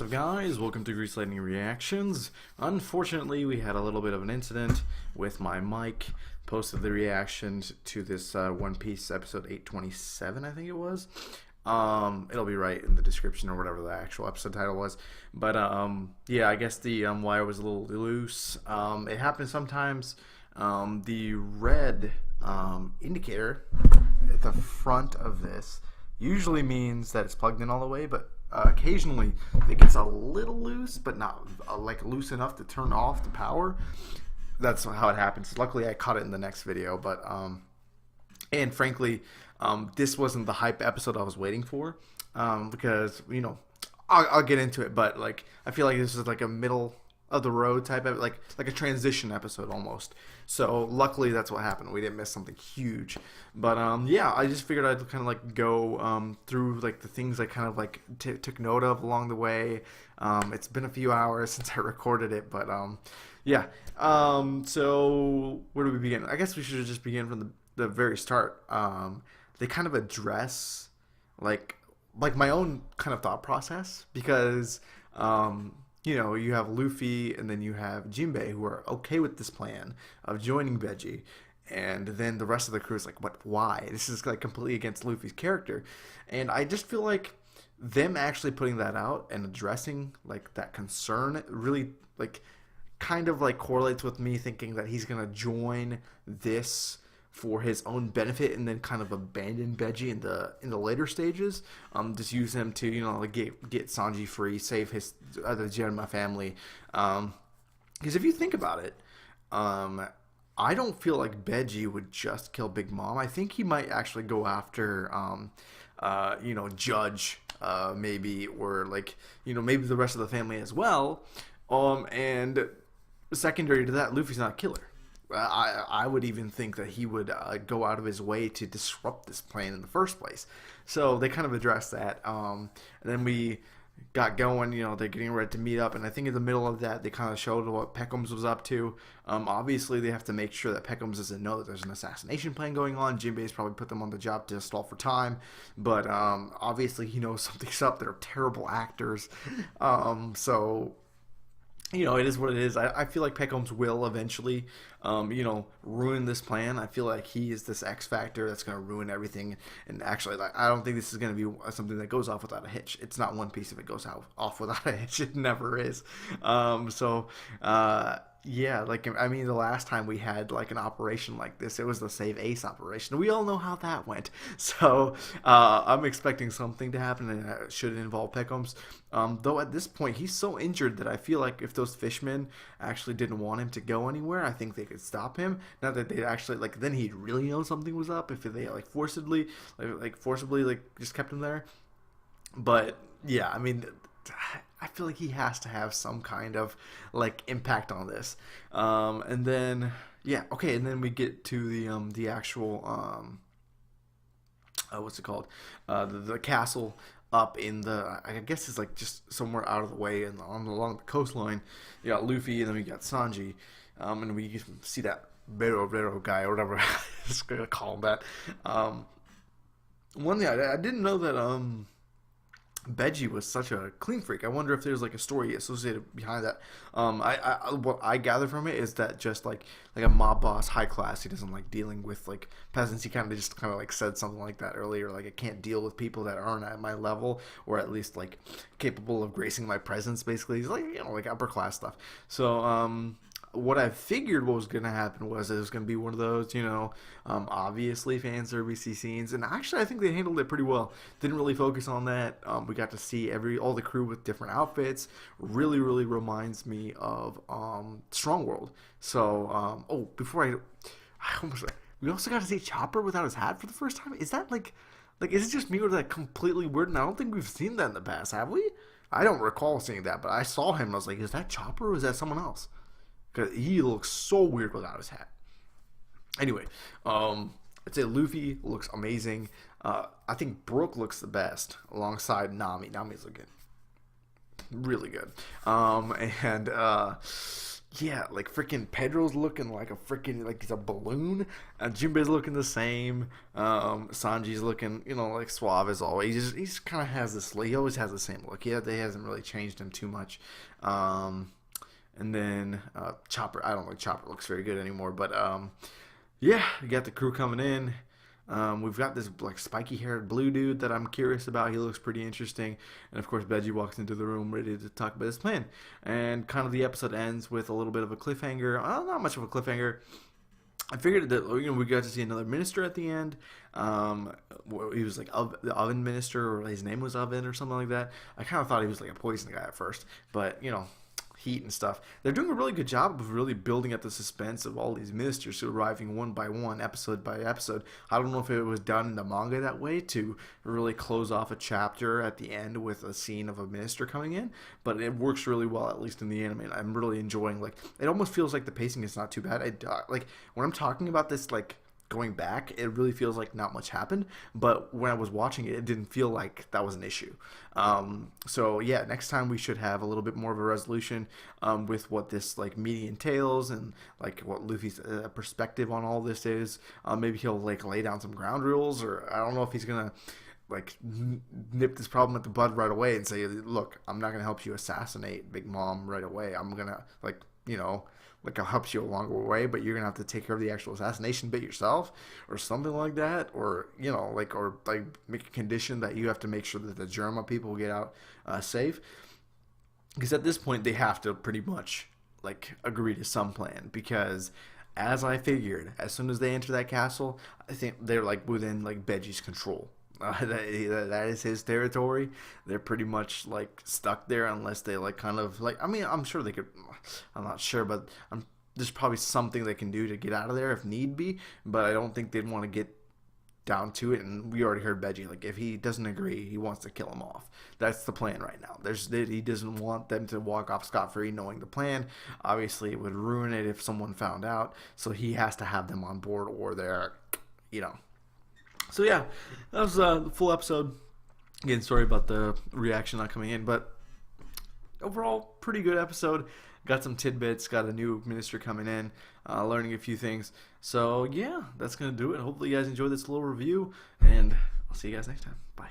What's up, guys? Welcome to Grease Lightning Reactions. Unfortunately, we had a little bit of an incident with my mic. Posted the reaction to this One Piece episode 827, I think it was. It'll be right in the description or whatever the actual episode title was. But yeah, I guess the wire was a little loose. It happens sometimes. The red indicator at the front of this usually means that it's plugged in all the way, but occasionally it gets a little loose, but not like loose enough to turn off the power. That's how it happens. Luckily, I caught it in the next video, but and frankly, this wasn't the hype episode I was waiting for, because I'll get into it, but like I feel like this is like a middle of the road type of like a transition episode almost. So luckily that's what happened. We didn't miss something huge. But yeah, I just figured I'd kind of like go through like the things I kind of like took note of along the way. It's been a few hours since I recorded it, but yeah. So where do we begin? I guess we should just begin from the very start. They kind of address like my own kind of thought process, because you have Luffy and then you have Jinbei, who are okay with this plan of joining Veggie, and then the rest of the crew is like, what, why? This is like completely against Luffy's character. And I just feel like them actually putting that out and addressing like that concern really like kind of like correlates with me thinking that he's gonna join this for his own benefit and then kind of abandon Veggie in the later stages. Just use him to like get Sanji free, save his other Genma family. Because if you think about it, I don't feel like Veggie would just kill Big Mom. I think he might actually go after Judge, maybe, or like maybe the rest of the family as well. And secondary to that, Luffy's not a killer. I would even think that he would go out of his way to disrupt this plan in the first place. So they kind of addressed that. And then we got going, they're getting ready to meet up. And I think in the middle of that, they kind of showed what Pekoms was up to. Obviously, they have to make sure that Pekoms doesn't know that there's an assassination plan going on. Jinbei's probably put them on the job to stall for time. But obviously, he knows something's up. They're terrible actors. So it is what it is. I feel like Pekoms will eventually, ruin this plan. I feel like he is this X factor that's going to ruin everything. And actually, like, I don't think this is going to be something that goes off without a hitch. It's not One Piece if it goes off without a hitch. It never is. Yeah, like, I mean, the last time we had, like, an operation like this, it was the Save Ace operation. We all know how that went. So, I'm expecting something to happen, and it should involve Pekoms. Though at this point, he's so injured that I feel like if those fishmen actually didn't want him to go anywhere, I think they could stop him. Not that they'd actually, like, then he'd really know something was up if they, like, forcibly, just kept him there. But, yeah, I mean, I feel like he has to have some kind of like impact on this. And then yeah, okay, and then we get to the actual what's it called? The castle up in the, I guess it's like just somewhere out of the way and along the coastline. You got Luffy, and then we got Sanji, and we see that Vero guy or whatever I'm just gonna call him that. One thing I didn't know that Veggie was such a clean freak. I wonder if there's like a story associated behind that. What I gather from it is that just like a mob boss, high class, he doesn't like dealing with like peasants. He kind of like said something like that earlier, like I can't deal with people that aren't at my level, or at least like capable of gracing my presence. Basically, he's like like upper class stuff. So what I figured what was going to happen was it was going to be one of those, obviously fan servicey scenes. And actually, I think they handled it pretty well. Didn't really focus on that. We got to see all the crew with different outfits. Really, really reminds me of Strong World. So, we also got to see Chopper without his hat for the first time. Is that like is it just me or that completely weird? And I don't think we've seen that in the past, have we? I don't recall seeing that, but I saw him and I was like, is that Chopper or is that someone else? Because he looks so weird without his hat. Anyway, I'd say Luffy looks amazing. I think Brook looks the best alongside Nami. Nami's looking really good. Yeah, like freaking Pedro's looking like a freaking like he's a balloon. Jinbei's looking the same. Sanji's looking, like suave as always. He just kind of has this. He always has the same look. Yeah, they hasn't really changed him too much. And then Chopper. I don't think Chopper looks very good anymore. But yeah, you got the crew coming in. We've got this like spiky haired blue dude that I'm curious about. He looks pretty interesting. And of course, Veggie walks into the room ready to talk about his plan. And kind of the episode ends with a little bit of a cliffhanger. Not much of a cliffhanger. I figured that we got to see another minister at the end. He was like the oven minister, or his name was Oven or something like that. I kind of thought he was like a poison guy at first, but heat and stuff. They're doing a really good job of really building up the suspense of all these ministers arriving one by one, episode by episode. I don't know if it was done in the manga that way to really close off a chapter at the end with a scene of a minister coming in, but it works really well, at least in the anime. And I'm really enjoying, like, it almost feels like the pacing is not too bad. Like, when I'm talking about this, like, going back, it really feels like not much happened, but when I was watching it, it didn't feel like that was an issue. So yeah, next time we should have a little bit more of a resolution with what this like meeting entails, and like what Luffy's perspective on all this is. Maybe he'll like lay down some ground rules, or I don't know if he's gonna like nip this problem at the bud right away and say, look, I'm not gonna help you assassinate Big Mom right away. I'm gonna like I'll help you along the way, but you're gonna have to take care of the actual assassination bit yourself, or something like that, or or make a condition that you have to make sure that the Germa people get out safe. Because at this point, they have to pretty much like agree to some plan. Because as I figured, as soon as they enter that castle, I think they're like within like Veggie's control. That is his territory. They're pretty much like stuck there unless they like kind of like. I mean, I'm sure they could. I'm not sure, but there's probably something they can do to get out of there if need be. But I don't think they'd want to get down to it. And we already heard Veggie, like, if he doesn't agree, he wants to kill him off. That's the plan right now. He doesn't want them to walk off scot-free knowing the plan. Obviously, it would ruin it if someone found out. So he has to have them on board, or they're, So yeah, that was the full episode. Again, sorry about the reaction not coming in, but overall, pretty good episode. Got some tidbits, got a new minister coming in, learning a few things. So yeah, that's going to do it. Hopefully you guys enjoyed this little review, and I'll see you guys next time. Bye.